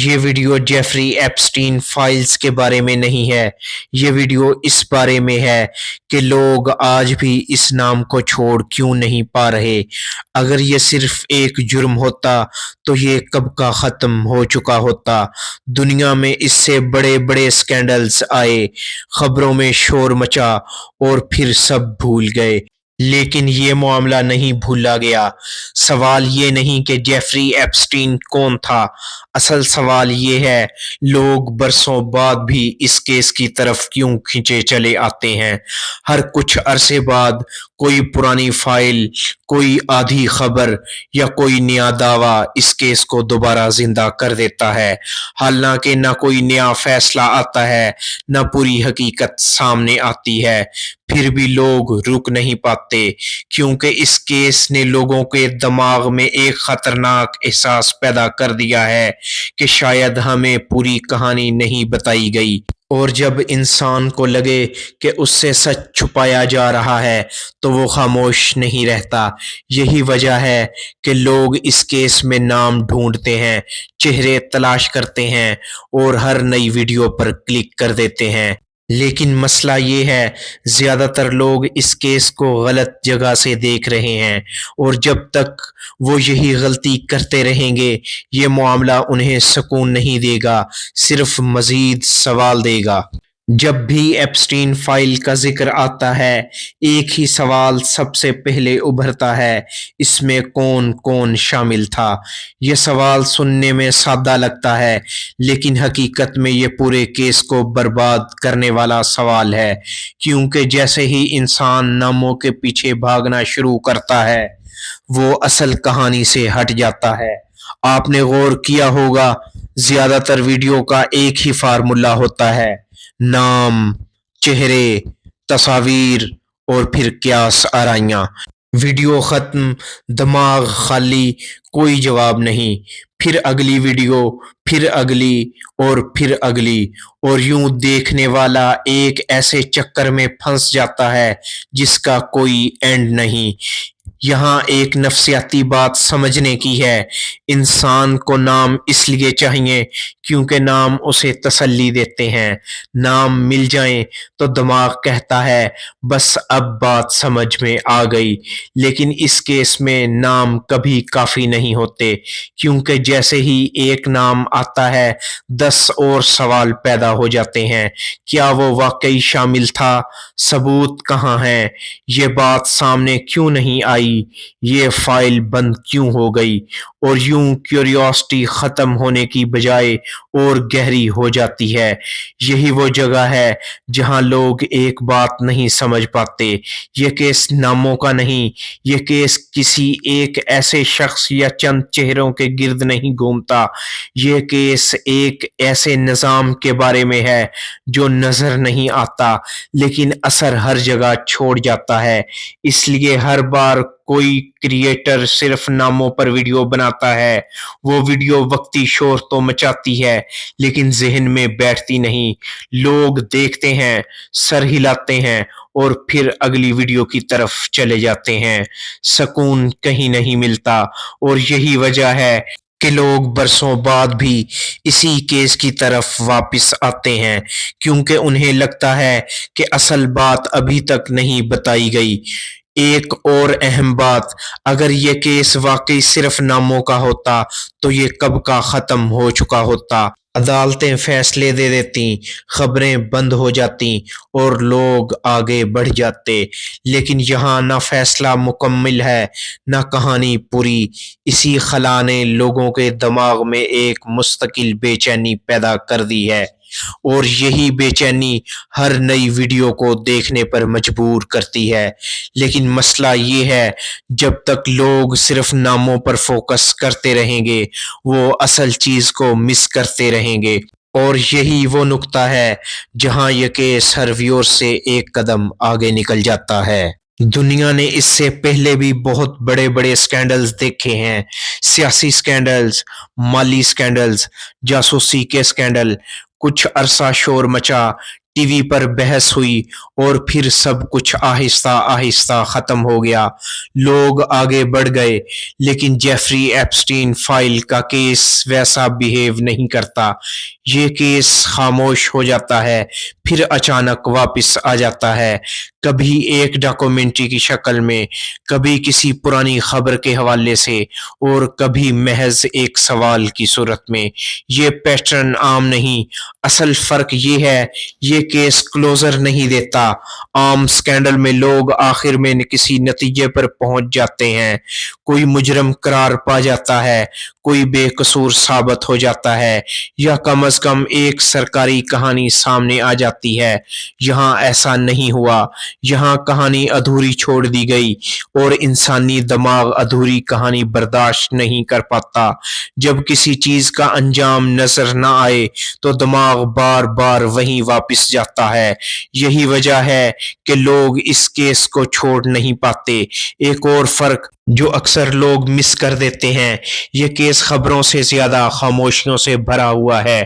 یہ video Jeffrey Epstein files کے بارے میں نہیں ہے، یہ ویڈیو اس بارے میں ہے کہ لوگ آج بھی اس نام کو چھوڑ کیوں نہیں پا رہے۔ اگر یہ صرف ایک جرم ہوتا تو یہ کب کا ختم ہو چکا ہوتا۔ دنیا میں اس سے بڑے بڑے سکینڈلز آئے، خبروں میں شور مچا اور پھر سب بھول گئے، لیکن یہ معاملہ نہیں بھولا گیا۔ سوال یہ نہیں کہ جیفری ایپسٹین کون تھا، اصل سوال یہ ہے لوگ برسوں بعد بھی اس کیس کی طرف کیوں کھنچے چلے آتے ہیں۔ ہر کچھ عرصے بعد کوئی پرانی فائل، کوئی آدھی خبر یا کوئی نیا دعویٰ اس کیس کو دوبارہ زندہ کر دیتا ہے، حالانکہ نہ کوئی نیا فیصلہ آتا ہے نہ پوری حقیقت سامنے آتی ہے۔ پھر بھی لوگ رک نہیں پاتے، کیونکہ اس کیس نے لوگوں کے دماغ میں ایک خطرناک احساس پیدا کر دیا ہے کہ شاید ہمیں پوری کہانی نہیں بتائی گئی۔ اور جب انسان کو لگے کہ اس سے سچ چھپایا جا رہا ہے تو وہ خاموش نہیں رہتا۔ یہی وجہ ہے کہ لوگ اس کیس میں نام ڈھونڈتے ہیں، چہرے تلاش کرتے ہیں اور ہر نئی ویڈیو پر کلک کر دیتے ہیں۔ لیکن مسئلہ یہ ہے زیادہ تر لوگ اس کیس کو غلط جگہ سے دیکھ رہے ہیں، اور جب تک وہ یہی غلطی کرتے رہیں گے یہ معاملہ انہیں سکون نہیں دے گا، صرف مزید سوال دے گا۔ جب بھی ایپسٹین فائل کا ذکر آتا ہے ایک ہی سوال سب سے پہلے ابھرتا ہے، اس میں کون کون شامل تھا؟ یہ سوال سننے میں سادہ لگتا ہے، لیکن حقیقت میں یہ پورے کیس کو برباد کرنے والا سوال ہے، کیونکہ جیسے ہی انسان ناموں کے پیچھے بھاگنا شروع کرتا ہے وہ اصل کہانی سے ہٹ جاتا ہے۔ آپ نے غور کیا ہوگا زیادہ تر ویڈیو کا ایک ہی فارمولا ہوتا ہے: نام، چہرے، تصاویر اور پھر قیاس آرائیاں۔ ویڈیو ختم، دماغ خالی، کوئی جواب نہیں۔ پھر اگلی ویڈیو، پھر اگلی اور پھر اگلی، اور یوں دیکھنے والا ایک ایسے چکر میں پھنس جاتا ہے جس کا کوئی اینڈ نہیں۔ یہاں ایک نفسیاتی بات سمجھنے کی ہے۔ انسان کو نام اس لیے چاہیے کیونکہ نام اسے تسلی دیتے ہیں۔ نام مل جائیں تو دماغ کہتا ہے بس اب بات سمجھ میں آ گئی، لیکن اس کیس میں نام کبھی کافی نہیں ہوتے، کیونکہ جیسے ہی ایک نام آتا ہے 10 اور سوال پیدا ہو جاتے ہیں۔ کیا وہ واقعی شامل تھا؟ ثبوت کہاں ہے؟ یہ بات سامنے کیوں نہیں آئی؟ یہ فائل بند کیوں ہو گئی؟ اور یوں کیوریوسٹی ختم ہونے کی بجائے اور گہری ہو جاتی ہے۔ یہی وہ جگہ ہے جہاں لوگ ایک بات نہیں سمجھ پاتے۔ یہ کیس ناموں کا نہیں، یہ کیس کسی ایک ایسے شخص یا چند چہروں کے گرد نہیں گھومتا۔ یہ کیس ایک ایسے نظام کے بارے میں ہے جو نظر نہیں آتا لیکن اثر ہر جگہ چھوڑ جاتا ہے۔ اس لیے ہر بار کوئی کریئٹر صرف ناموں پر ویڈیو بناتا ہے، وہ ویڈیو وقتی شور تو مچاتی ہے لیکن ذہن میں بیٹھتی نہیں۔ لوگ دیکھتے ہیں، سر ہلاتے ہیں اور پھر اگلی ویڈیو کی طرف چلے جاتے ہیں۔ سکون کہیں نہیں ملتا، اور یہی وجہ ہے کہ لوگ برسوں بعد بھی اسی کیس کی طرف واپس آتے ہیں، کیونکہ انہیں لگتا ہے کہ اصل بات ابھی تک نہیں بتائی گئی۔ ایک اور اہم بات، اگر یہ کیس واقعی صرف ناموں کا ہوتا تو یہ کب کا ختم ہو چکا ہوتا۔ عدالتیں فیصلے دے دیتی، خبریں بند ہو جاتی اور لوگ آگے بڑھ جاتے، لیکن یہاں نہ فیصلہ مکمل ہے نہ کہانی پوری۔ اسی خلا نے لوگوں کے دماغ میں ایک مستقل بے چینی پیدا کر دی ہے، اور یہی بے چینی ہر نئی ویڈیو کو دیکھنے پر مجبور کرتی ہے۔ لیکن مسئلہ یہ ہے جب تک لوگ صرف ناموں پر فوکس کرتے رہیں گے وہ اصل چیز کو مس کرتے رہیں گے، اور یہی وہ نقطہ ہے جہاں یہ کیس ہر ویور سے ایک قدم آگے نکل جاتا ہے۔ دنیا نے اس سے پہلے بھی بہت بڑے بڑے سکینڈلز دیکھے ہیں، سیاسی سکینڈلز، مالی سکینڈلز، جاسوسی کے سکینڈل۔ کچھ عرصہ شور مچا، ٹی وی پر بحث ہوئی اور پھر سب کچھ آہستہ آہستہ ختم ہو گیا۔ لوگ آگے بڑھ گئے لیکن جیفری ایپسٹین فائل کا کیس ویسا بیہیو نہیں کرتا۔ یہ کیس خاموش ہو جاتا ہے پھر اچانک واپس آ جاتا ہے، کبھی ایک ڈاکومنٹری کی شکل میں، کبھی کسی پرانی خبر کے حوالے سے، اور کبھی محض ایک سوال کی صورت میں۔ یہ پیٹرن عام نہیں، اصل فرق یہ ہے یہ کیس کلوزر نہیں دیتا۔ عام سکینڈل میں لوگ آخر میں کسی نتیجے پر پہنچ جاتے ہیں، کوئی مجرم قرار پا جاتا ہے، کوئی بے قصور ثابت ہو جاتا ہے، یا کم از کم ایک سرکاری کہانی سامنے آ جاتی ہے۔ یہاں ایسا نہیں ہوا، یہاں کہانی ادھوری چھوڑ دی گئی، اور انسانی دماغ ادھوری کہانی برداشت نہیں کر پاتا۔ جب کسی چیز کا انجام نظر نہ آئے تو دماغ بار بار وہیں واپس جاتا ہے۔ یہی وجہ ہے کہ لوگ اس کیس کو چھوڑ نہیں پاتے۔ ایک اور فرق جو اکثر لوگ مس کر دیتے ہیں، یہ کیس خبروں سے زیادہ خاموشیوں سے بھرا ہوا ہے۔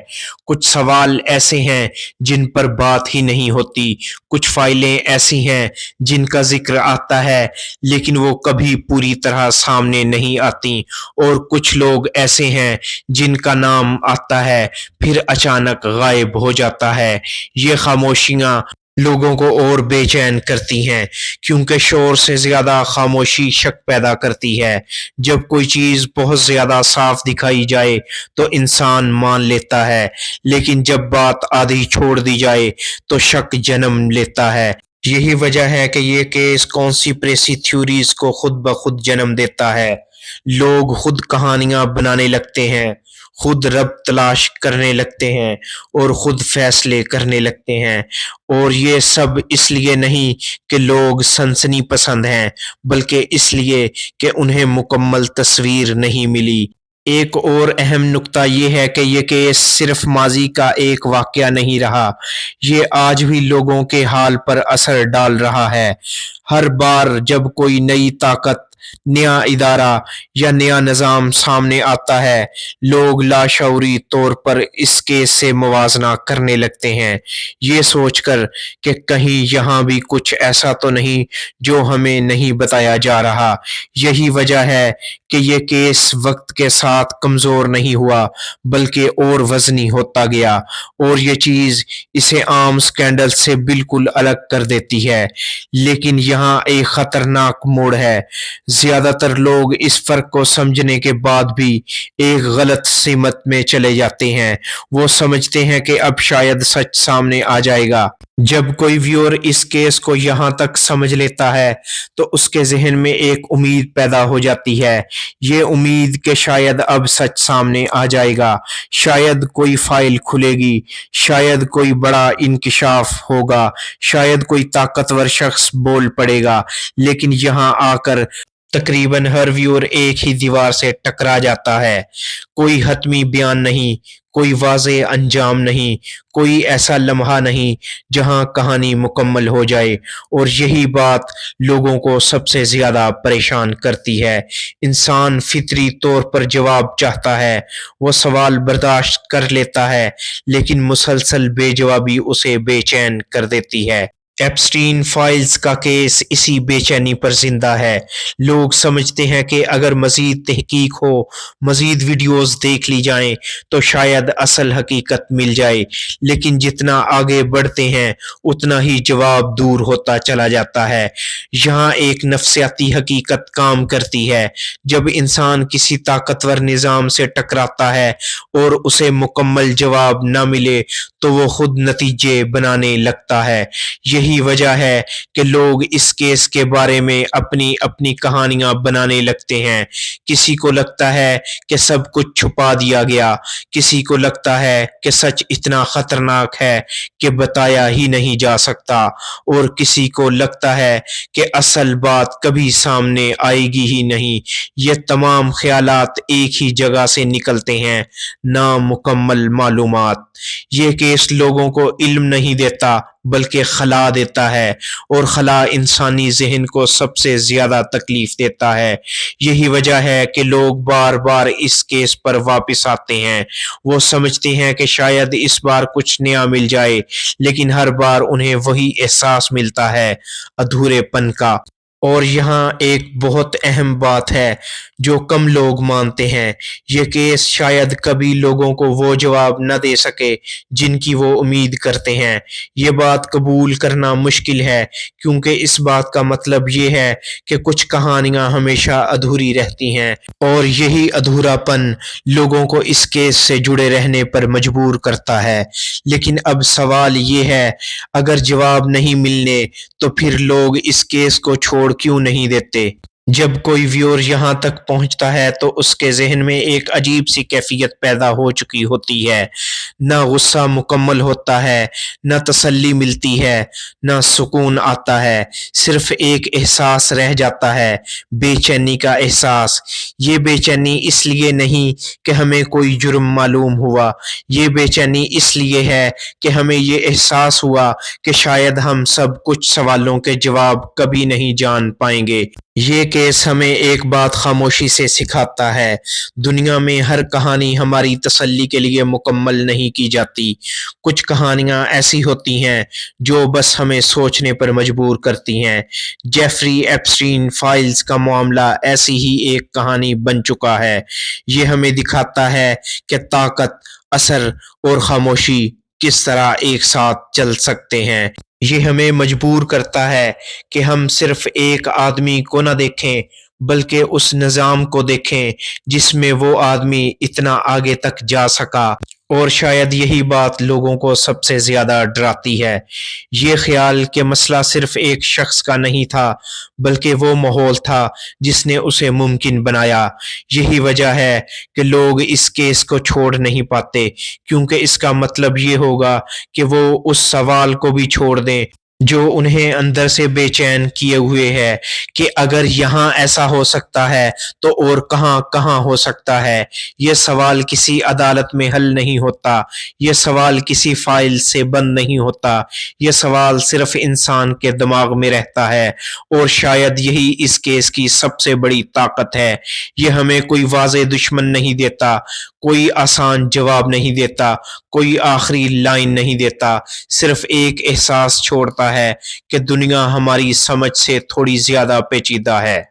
کچھ سوال ایسے ہیں جن پر بات ہی نہیں ہوتی، کچھ فائلیں ایسی ہیں جن کا ذکر آتا ہے لیکن وہ کبھی پوری طرح سامنے نہیں آتی، اور کچھ لوگ ایسے ہیں جن کا نام آتا ہے پھر اچانک غائب ہو جاتا ہے۔ یہ خاموشیاں لوگوں کو اور بے چین کرتی ہیں، کیونکہ شور سے زیادہ خاموشی شک پیدا کرتی ہے۔ جب کوئی چیز بہت زیادہ صاف دکھائی جائے تو انسان مان لیتا ہے، لیکن جب بات آدھی چھوڑ دی جائے تو شک جنم لیتا ہے۔ یہی وجہ ہے کہ یہ کیس کانسپریسی تھیوریز کو خود بخود جنم دیتا ہے۔ لوگ خود کہانیاں بنانے لگتے ہیں، خود رب تلاش کرنے لگتے ہیں، اور خود فیصلے کرنے لگتے ہیں، اور یہ سب اس لیے نہیں کہ لوگ سنسنی پسند ہیں، بلکہ اس لیے کہ انہیں مکمل تصویر نہیں ملی۔ ایک اور اہم نکتہ یہ ہے کہ یہ کیس صرف ماضی کا ایک واقعہ نہیں رہا، یہ آج بھی لوگوں کے حال پر اثر ڈال رہا ہے۔ ہر بار جب کوئی نئی طاقت، نیا ادارہ یا نیا نظام سامنے آتا ہے، لوگ لاشعوری طور پر اس کیس سے موازنہ کرنے لگتے ہیں، یہ سوچ کر کہ کہیں یہاں بھی کچھ ایسا تو نہیں جو ہمیں نہیں بتایا جا رہا۔ یہی وجہ ہے کہ یہ کیس وقت کے ساتھ کمزور نہیں ہوا بلکہ اور وزنی ہوتا گیا، اور یہ چیز اسے عام سکینڈل سے بالکل الگ کر دیتی ہے۔ لیکن یہاں ایک خطرناک موڑ ہے۔ زیادہ تر لوگ اس فرق کو سمجھنے کے بعد بھی ایک غلط سمت میں چلے جاتے ہیں۔ وہ سمجھتے ہیں کہ اب شاید سچ سامنے آ جائے گا۔ جب کوئی ویور اس کیس کو یہاں تک سمجھ لیتا ہے تو اس کے ذہن میں ایک امید پیدا ہو جاتی ہے، یہ امید کہ شاید اب سچ سامنے آ جائے گا، شاید کوئی فائل کھلے گی، شاید کوئی بڑا انکشاف ہوگا، شاید کوئی طاقتور شخص بول پڑے گا۔ لیکن یہاں آ کر تقریباً ہر ویور ایک ہی دیوار سے ٹکرا جاتا ہے۔ کوئی حتمی بیان نہیں، کوئی واضح انجام نہیں، کوئی ایسا لمحہ نہیں جہاں کہانی مکمل ہو جائے، اور یہی بات لوگوں کو سب سے زیادہ پریشان کرتی ہے۔ انسان فطری طور پر جواب چاہتا ہے، وہ سوال برداشت کر لیتا ہے، لیکن مسلسل بے جوابی اسے بے چین کر دیتی ہے۔ ایپسٹین فائلز کا کیس اسی بے چینی پر زندہ ہے۔ لوگ سمجھتے ہیں کہ اگر مزید تحقیق ہو، مزید ویڈیوز دیکھ لی جائیں تو شاید اصل حقیقت مل جائے، لیکن جتنا آگے بڑھتے ہیں اتنا ہی جواب دور ہوتا چلا جاتا ہے۔ یہاں ایک نفسیاتی حقیقت کام کرتی ہے۔ جب انسان کسی طاقتور نظام سے ٹکراتا ہے اور اسے مکمل جواب نہ ملے تو وہ خود نتیجے بنانے لگتا ہے۔ یہی وجہ ہے کہ لوگ اس کیس کے بارے میں اپنی اپنی کہانیاں بنانے لگتے ہیں۔ کسی کو لگتا ہے کہ سب کچھ چھپا دیا گیا، کسی کو لگتا ہے کہ سچ اتنا خطرناک ہے کہ بتایا ہی نہیں جا سکتا، اور کسی کو لگتا ہے کہ اصل بات کبھی سامنے آئے گی ہی نہیں۔ یہ تمام خیالات ایک ہی جگہ سے نکلتے ہیں، نامکمل معلومات۔ یہ کیس لوگوں کو علم نہیں دیتا بلکہ خلا دیتا ہے، اور خلا انسانی ذہن کو سب سے زیادہ تکلیف دیتا ہے۔ یہی وجہ ہے کہ لوگ بار بار اس کیس پر واپس آتے ہیں۔ وہ سمجھتے ہیں کہ شاید اس بار کچھ نیا مل جائے، لیکن ہر بار انہیں وہی احساس ملتا ہے، ادھورے پن کا۔ اور یہاں ایک بہت اہم بات ہے جو کم لوگ مانتے ہیں، یہ کیس شاید کبھی لوگوں کو وہ جواب نہ دے سکے جن کی وہ امید کرتے ہیں۔ یہ بات قبول کرنا مشکل ہے، کیونکہ اس بات کا مطلب یہ ہے کہ کچھ کہانیاں ہمیشہ ادھوری رہتی ہیں، اور یہی ادھورا پن لوگوں کو اس کیس سے جڑے رہنے پر مجبور کرتا ہے۔ لیکن اب سوال یہ ہے، اگر جواب نہیں ملنے تو پھر لوگ اس کیس کو چھوڑ کیوں نہیں دیتے؟ جب کوئی ویور یہاں تک پہنچتا ہے تو اس کے ذہن میں ایک عجیب سی کیفیت پیدا ہو چکی ہوتی ہے۔ نہ غصہ مکمل ہوتا ہے، نہ تسلی ملتی ہے، نہ سکون آتا ہے، صرف ایک احساس رہ جاتا ہے، بے چینی کا احساس۔ یہ بے چینی اس لیے نہیں کہ ہمیں کوئی جرم معلوم ہوا، یہ بے چینی اس لیے ہے کہ ہمیں یہ احساس ہوا کہ شاید ہم سب کچھ سوالوں کے جواب کبھی نہیں جان پائیں گے۔ یہ کیس ہمیں ایک بات خاموشی سے سکھاتا ہے، دنیا میں ہر کہانی ہماری تسلی کے لیے مکمل نہیں کی جاتی۔ کچھ کہانیاں ایسی ہوتی ہیں جو بس ہمیں سوچنے پر مجبور کرتی ہیں۔ جیفری ایپسٹین فائلز کا معاملہ ایسی ہی ایک کہانی بن چکا ہے۔ یہ ہمیں دکھاتا ہے کہ طاقت، اثر اور خاموشی کس طرح ایک ساتھ چل سکتے ہیں۔ یہ ہمیں مجبور کرتا ہے کہ ہم صرف ایک آدمی کو نہ دیکھیں، بلکہ اس نظام کو دیکھیں جس میں وہ آدمی اتنا آگے تک جا سکا۔ اور شاید یہی بات لوگوں کو سب سے زیادہ ڈراتی ہے، یہ خیال کہ مسئلہ صرف ایک شخص کا نہیں تھا، بلکہ وہ ماحول تھا جس نے اسے ممکن بنایا۔ یہی وجہ ہے کہ لوگ اس کیس کو چھوڑ نہیں پاتے، کیونکہ اس کا مطلب یہ ہوگا کہ وہ اس سوال کو بھی چھوڑ دیں جو انہیں اندر سے بے چین کیے ہوئے ہے، کہ اگر یہاں ایسا ہو سکتا ہے تو اور کہاں کہاں ہو سکتا ہے۔ یہ سوال کسی عدالت میں حل نہیں ہوتا، یہ سوال کسی فائل سے بند نہیں ہوتا، یہ سوال صرف انسان کے دماغ میں رہتا ہے، اور شاید یہی اس کیس کی سب سے بڑی طاقت ہے۔ یہ ہمیں کوئی واضح دشمن نہیں دیتا، کوئی آسان جواب نہیں دیتا، کوئی آخری لائن نہیں دیتا، صرف ایک احساس چھوڑتا ہے کہ دنیا ہماری سمجھ سے تھوڑی زیادہ پیچیدہ ہے۔